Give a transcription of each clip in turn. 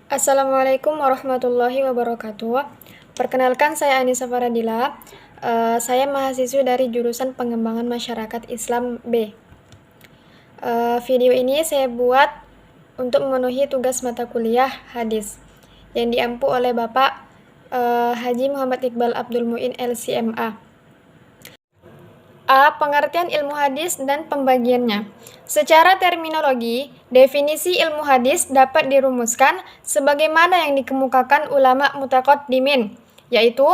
Assalamualaikum warahmatullahi wabarakatuh. Perkenalkan, saya Anissa Faradila. Saya mahasiswi dari jurusan Pengembangan Masyarakat Islam B. Video ini saya buat untuk memenuhi tugas mata kuliah hadis yang diampu oleh Bapak Haji Muhammad Iqbal Abdul Muin LCMA. A. Pengertian ilmu hadis dan pembagiannya. Secara terminologi, definisi ilmu hadis dapat dirumuskan sebagaimana yang dikemukakan ulama mutaqaddimin, yaitu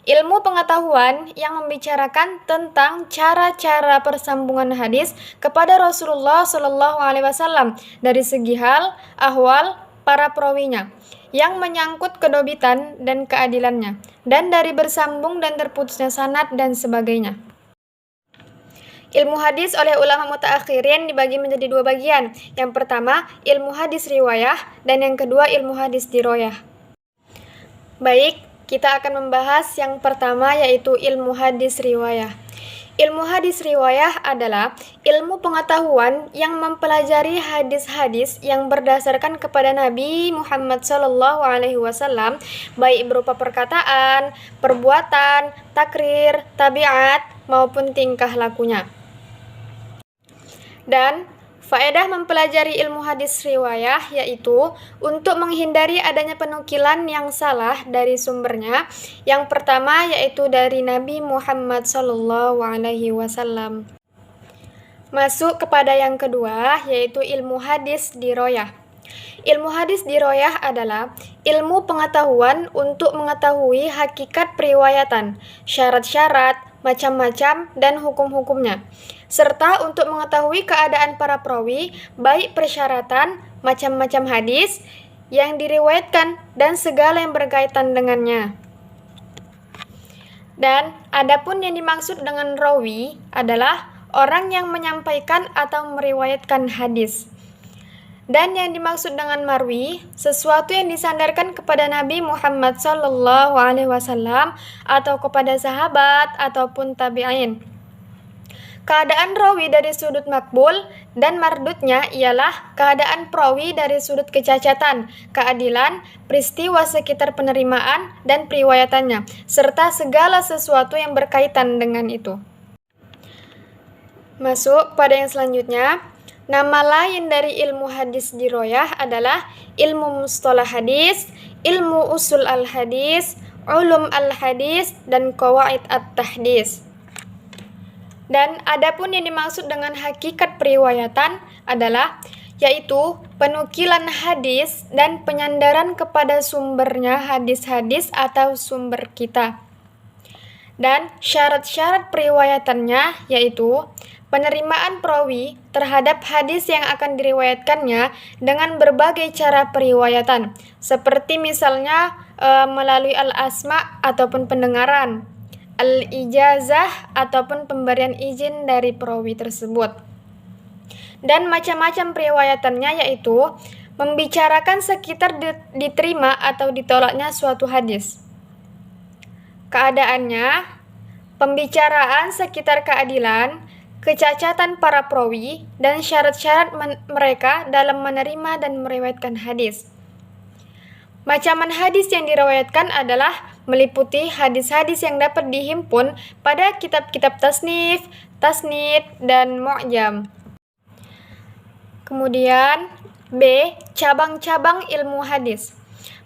ilmu pengetahuan yang membicarakan tentang cara-cara persambungan hadis kepada Rasulullah SAW dari segi hal, ahwal, para perawinya, yang menyangkut kedobitan dan keadilannya, dan dari bersambung dan terputusnya sanad dan sebagainya. Ilmu hadis oleh ulama mutaakhirin dibagi menjadi dua bagian. Yang pertama, ilmu hadis riwayah, dan yang kedua, ilmu hadis diroyah. Baik, kita akan membahas yang pertama, yaitu ilmu hadis riwayah. Ilmu hadis riwayah adalah ilmu pengetahuan yang mempelajari hadis-hadis yang berdasarkan kepada Nabi Muhammad SAW, baik berupa perkataan, perbuatan, takrir, tabiat, maupun tingkah lakunya. Dan faedah mempelajari ilmu hadis riwayah yaitu untuk menghindari adanya penukilan yang salah dari sumbernya. Yang pertama yaitu dari Nabi Muhammad SAW. Masuk kepada yang kedua yaitu ilmu hadis diroyah. Ilmu hadis diroyah adalah ilmu pengetahuan untuk mengetahui hakikat periwayatan, syarat-syarat, macam-macam, dan hukum-hukumnya, serta untuk mengetahui keadaan para perawi, baik persyaratan, macam-macam hadis yang diriwayatkan, dan segala yang berkaitan dengannya. Dan adapun yang dimaksud dengan rawi adalah orang yang menyampaikan atau meriwayatkan hadis. Dan yang dimaksud dengan marwi, sesuatu yang disandarkan kepada Nabi Muhammad SAW atau kepada sahabat ataupun tabi'in. Keadaan rawi dari sudut makbul dan mardutnya ialah keadaan perawi dari sudut kecacatan, keadilan, peristiwa sekitar penerimaan dan periwayatannya, serta segala sesuatu yang berkaitan dengan itu. Masuk pada yang selanjutnya. Nama lain dari ilmu hadis diroyah adalah ilmu mustalah hadis, ilmu usul al-hadis, ulum al-hadis, dan qawaid at-tahdis. Dan adapun yang dimaksud dengan hakikat periwayatan adalah yaitu penukilan hadis dan penyandaran kepada sumbernya hadis-hadis atau sumber kita. Dan syarat-syarat periwayatannya yaitu penerimaan perawi terhadap hadis yang akan diriwayatkannya dengan berbagai cara periwayatan, seperti misalnya melalui al-asma ataupun pendengaran, al-ijazah ataupun pemberian izin dari perawi tersebut. Dan macam-macam periwayatannya yaitu membicarakan sekitar diterima atau ditolaknya suatu hadis. Keadaannya, pembicaraan sekitar keadilan, kecacatan para perawi, dan syarat-syarat mereka dalam menerima dan meriwayatkan hadis. Macaman hadis yang diriwayatkan adalah meliputi hadis-hadis yang dapat dihimpun pada kitab-kitab tasnif, tasnid, dan mu'jam. Kemudian B. Cabang-cabang ilmu hadis.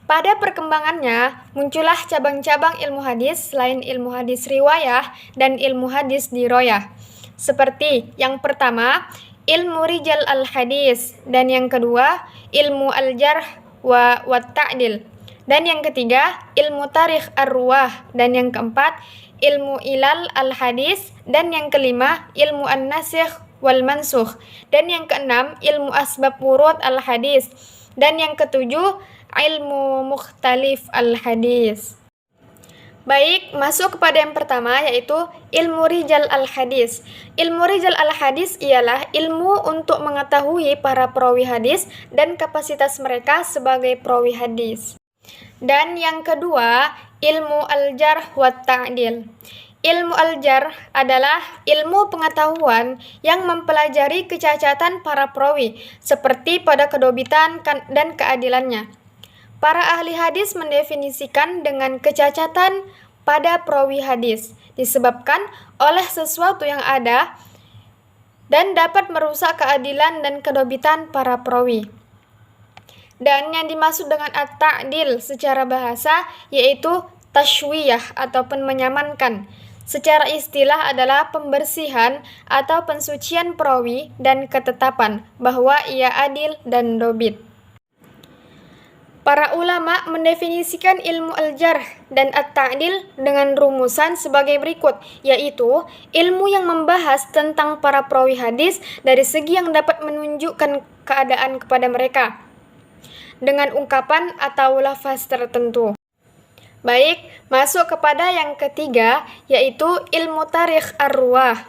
Pada perkembangannya, muncullah cabang-cabang ilmu hadis selain ilmu hadis riwayah dan ilmu hadis diroyah. Seperti yang pertama, ilmu rijal al-hadis, dan yang kedua, ilmu al-jarh wa ta'dil, dan yang ketiga, ilmu tarikh ar-ruwah, dan yang keempat, ilmu ilal al-hadis, dan yang kelima, ilmu an-nasikh wal mansukh, dan yang keenam, ilmu asbab wurud al-hadis, dan yang ketujuh, ilmu mukhtalif al-hadis. Baik, masuk kepada yang pertama yaitu ilmu rijal al-hadis. Ilmu rijal al-hadis ialah ilmu untuk mengetahui para perawi hadis dan kapasitas mereka sebagai perawi hadis. Dan yang kedua, ilmu al-jarh wa ta'dil. Ilmu al-jarh adalah ilmu pengetahuan yang mempelajari kecacatan para perawi seperti pada kedobitan dan keadilannya. Para ahli hadis mendefinisikan dengan kecacatan pada perawi hadis disebabkan oleh sesuatu yang ada dan dapat merusak keadilan dan kedobitan para perawi. Dan yang dimaksud dengan at-ta'dil secara bahasa yaitu tashwiyah ataupun menyamankan. Secara istilah adalah pembersihan atau pensucian perawi dan ketetapan bahwa ia adil dan dobit. Para ulama mendefinisikan ilmu al-jarh dan at-ta'dil dengan rumusan sebagai berikut, yaitu ilmu yang membahas tentang para perawi hadis dari segi yang dapat menunjukkan keadaan kepada mereka dengan ungkapan atau lafaz tertentu. Baik, masuk kepada yang ketiga, yaitu ilmu tarikh ar-ruwah.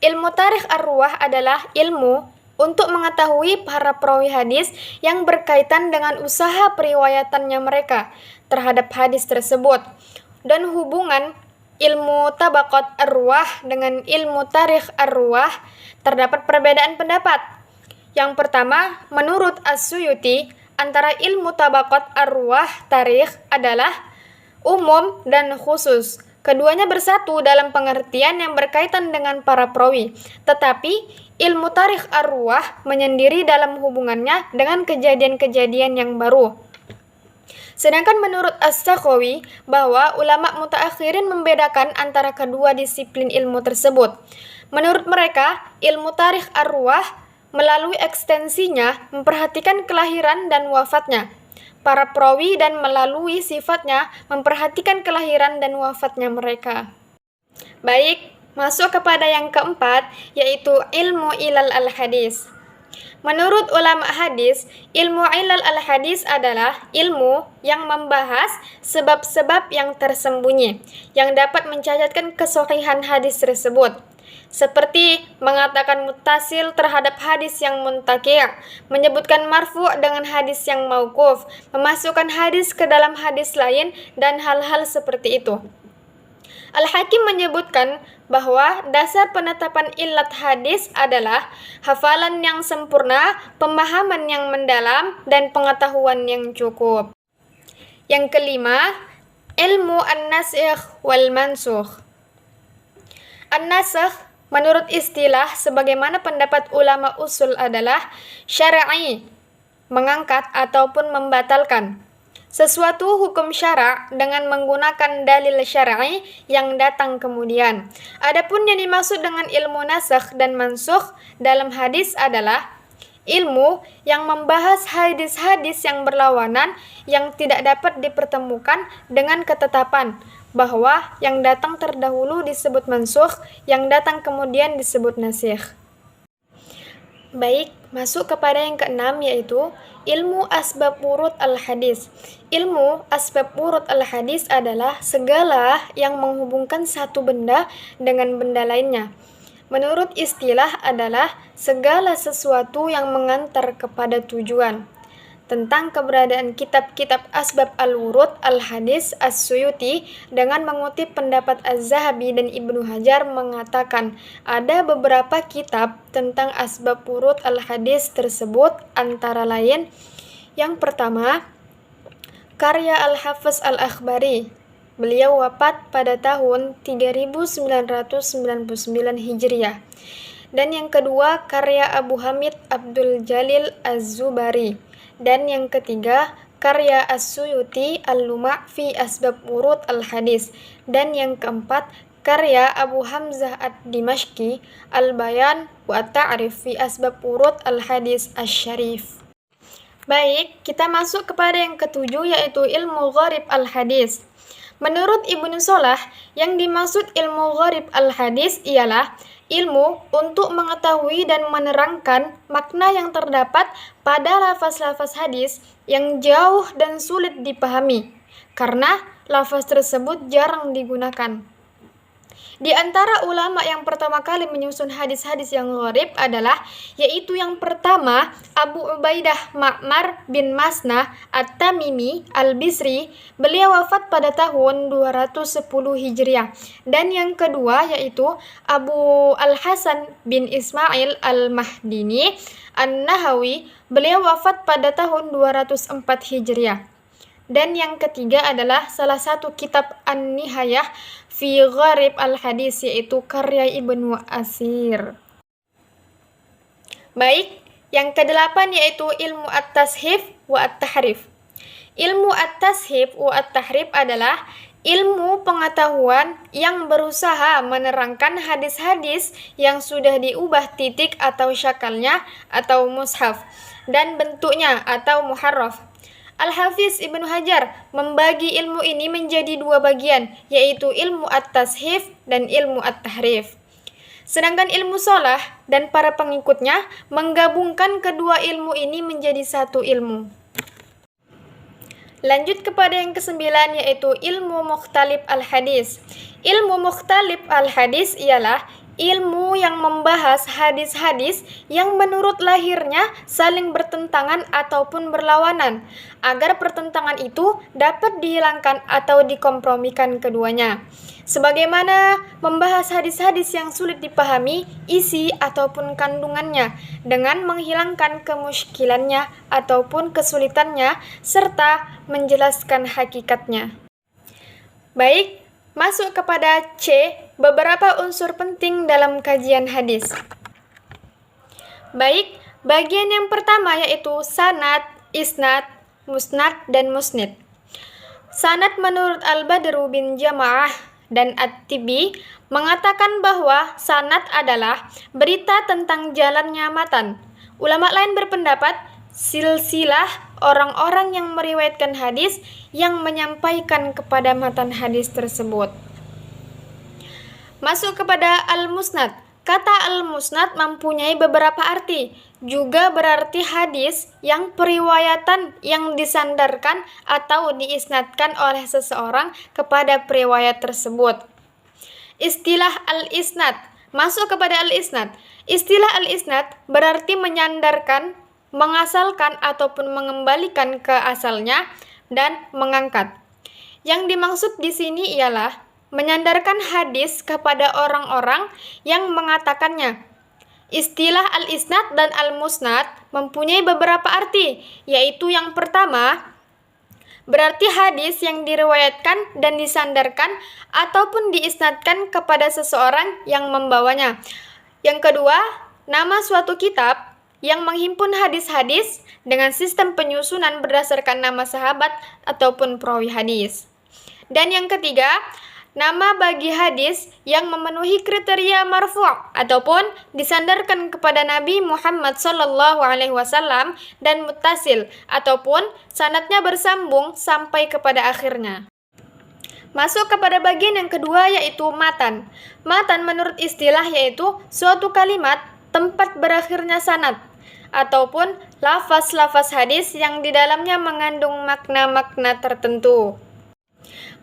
Ilmu tarikh ar-ruwah adalah ilmu untuk mengetahui para perawi hadis yang berkaitan dengan usaha periwayatannya mereka terhadap hadis tersebut. Dan hubungan ilmu tabaqat ar-ruwah dengan ilmu tarikh ar-ruwah terdapat perbedaan pendapat. Yang pertama, menurut As-Suyuti, antara ilmu tabaqat ar-ruwah tarikh adalah umum dan khusus. Keduanya bersatu dalam pengertian yang berkaitan dengan para perawi, tetapi ilmu tarikh ar-ruwah menyendiri dalam hubungannya dengan kejadian-kejadian yang baru. Sedangkan menurut As-Sakhawi bahwa ulama mutaakhirin membedakan antara kedua disiplin ilmu tersebut. Menurut mereka, ilmu tarikh ar-ruwah melalui ekstensinya memperhatikan kelahiran dan wafatnya para perawi dan melalui sifatnya memperhatikan kelahiran dan wafatnya mereka. Baik, masuk kepada yang keempat, yaitu ilmu ilal al-hadis. Menurut ulama hadis, ilmu ilal al-hadis adalah ilmu yang membahas sebab-sebab yang tersembunyi yang dapat mencacatkan kesahihan hadis tersebut. Seperti mengatakan muttasil terhadap hadis yang muntaqi', menyebutkan marfu' dengan hadis yang mauquf, memasukkan hadis ke dalam hadis lain, dan hal-hal seperti itu. Al-Hakim menyebutkan bahwa dasar penetapan illat hadis adalah hafalan yang sempurna, pemahaman yang mendalam, dan pengetahuan yang cukup. Yang kelima, ilmu an-nasikh wal mansukh. An-nasikh menurut istilah sebagaimana pendapat ulama usul adalah syar'i, mengangkat ataupun membatalkan sesuatu hukum syara' dengan menggunakan dalil syar'i yang datang kemudian. Adapun yang dimaksud dengan ilmu nasakh dan mansukh dalam hadis adalah ilmu yang membahas hadis-hadis yang berlawanan yang tidak dapat dipertemukan dengan ketetapan bahwa yang datang terdahulu disebut mansukh, yang datang kemudian disebut nasikh. Baik, masuk kepada yang keenam, yaitu ilmu asbab wurud al-hadis. Ilmu asbab wurud al-hadis adalah segala yang menghubungkan satu benda dengan benda lainnya. Menurut istilah adalah segala sesuatu yang mengantar kepada tujuan. Tentang keberadaan kitab-kitab asbab al-wurud al-hadis, As-Suyuti dengan mengutip pendapat Az-Zahabi dan Ibnu Hajar mengatakan ada beberapa kitab tentang asbab wurud al-hadis tersebut, antara lain yang pertama, karya Al-Hafiz Al-Akhbari. Beliau wafat pada tahun 3999 Hijriah. Dan yang kedua, karya Abu Hamid Abdul Jalil Az-Zubari. Dan yang ketiga, karya As-Suyuti Al-Luma' fi Asbab Wurud Al-Hadis. Dan yang keempat, karya Abu Hamzah Ad-Dimashqi Al-Bayan wa At-Ta'rif fi Asbab Wurud Al-Hadis Asy-Syarif. Baik, kita masuk kepada yang ketujuh, yaitu ilmu gharib al-hadis. Menurut Ibnu Salah, yang dimaksud ilmu gharib al-hadis ialah ilmu untuk mengetahui dan menerangkan makna yang terdapat pada lafaz-lafaz hadis yang jauh dan sulit dipahami, karena lafaz tersebut jarang digunakan. Di antara ulama yang pertama kali menyusun hadis-hadis yang gharib adalah, yaitu yang pertama Abu Ubaidah Ma'mar bin Masna At-Tamimi Al-Bisri. Beliau wafat pada tahun 210 Hijriah. Dan yang kedua yaitu Abu Al-Hasan bin Ismail Al-Mahdini An-Nahawi. Beliau wafat pada tahun 204 Hijriah. Dan yang ketiga adalah salah satu kitab An-Nihayah fi Gharib al-Hadis, yaitu karya Ibnu Asir. Baik, yang kedelapan yaitu ilmu at-tashif wa at-tahrif. Ilmu at-tashif wa at-tahrif adalah ilmu pengetahuan yang berusaha menerangkan hadis-hadis yang sudah diubah titik atau syakalnya atau mushaf dan bentuknya atau muharraf. Al-Hafiz Ibnu Hajar membagi ilmu ini menjadi dua bagian, yaitu ilmu at-tashif dan ilmu at-tahrif. Sedangkan ilmu sholah dan para pengikutnya menggabungkan kedua ilmu ini menjadi satu ilmu. Lanjut kepada yang kesembilan, yaitu ilmu mukhtalif al-hadis. Ilmu mukhtalif al-hadis ialah ilmu yang membahas hadis-hadis yang menurut lahirnya saling bertentangan ataupun berlawanan, agar pertentangan itu dapat dihilangkan atau dikompromikan keduanya. Sebagaimana membahas hadis-hadis yang sulit dipahami isi ataupun kandungannya dengan menghilangkan kemusykilannya ataupun kesulitannya serta menjelaskan hakikatnya. Baik, masuk kepada C, beberapa unsur penting dalam kajian hadis. Baik, bagian yang pertama yaitu sanad, isnad, musnad, dan musnid. Sanad menurut Al-Badru bin Jamaah dan At-Tibi mengatakan bahwa sanad adalah berita tentang jalannya matan. Ulama lain berpendapat silsilah orang-orang yang meriwayatkan hadis yang menyampaikan kepada matan hadis tersebut. Masuk kepada Al-Musnad. Kata Al-Musnad mempunyai beberapa arti. Juga berarti hadis yang periwayatan yang disandarkan atau diisnadkan oleh seseorang kepada periwayat tersebut. Istilah Al-Isnad. Masuk kepada Al-Isnad. Istilah Al-Isnad berarti menyandarkan, mengasalkan ataupun mengembalikan ke asalnya dan mengangkat. Yang dimaksud di sini ialah menyandarkan hadis kepada orang-orang yang mengatakannya. Istilah al-isnad dan al-musnad mempunyai beberapa arti, yaitu yang pertama, berarti hadis yang diriwayatkan dan disandarkan ataupun diisnadkan kepada seseorang yang membawanya. Yang kedua, nama suatu kitab yang menghimpun hadis-hadis dengan sistem penyusunan berdasarkan nama sahabat ataupun perawi hadis. Dan yang ketiga, nama bagi hadis yang memenuhi kriteria marfu' ataupun disandarkan kepada Nabi Muhammad SAW dan muttasil ataupun sanadnya bersambung sampai kepada akhirnya. Masuk kepada bagian yang kedua yaitu matan. Matan menurut istilah yaitu suatu kalimat tempat berakhirnya sanad ataupun lafaz-lafaz hadis yang di dalamnya mengandung makna-makna tertentu.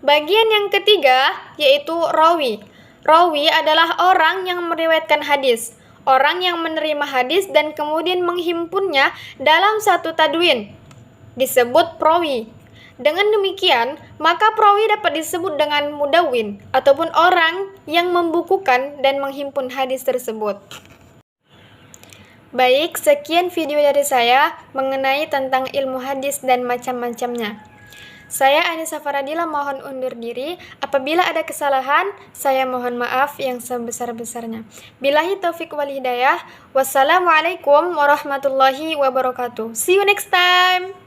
Bagian yang ketiga yaitu rawi. Rawi adalah orang yang meriwayatkan hadis, orang yang menerima hadis dan kemudian menghimpunnya dalam satu tadwin, disebut perawi. Dengan demikian, maka perawi dapat disebut dengan mudawwin ataupun orang yang membukukan dan menghimpun hadis tersebut. Baik, sekian video dari saya mengenai tentang ilmu hadis dan macam-macamnya. Saya Anissa Faradila mohon undur diri. Apabila ada kesalahan, saya mohon maaf yang sebesar-besarnya. Billahi taufik wal hidayah. Wassalamualaikum warahmatullahi wabarakatuh. See you next time.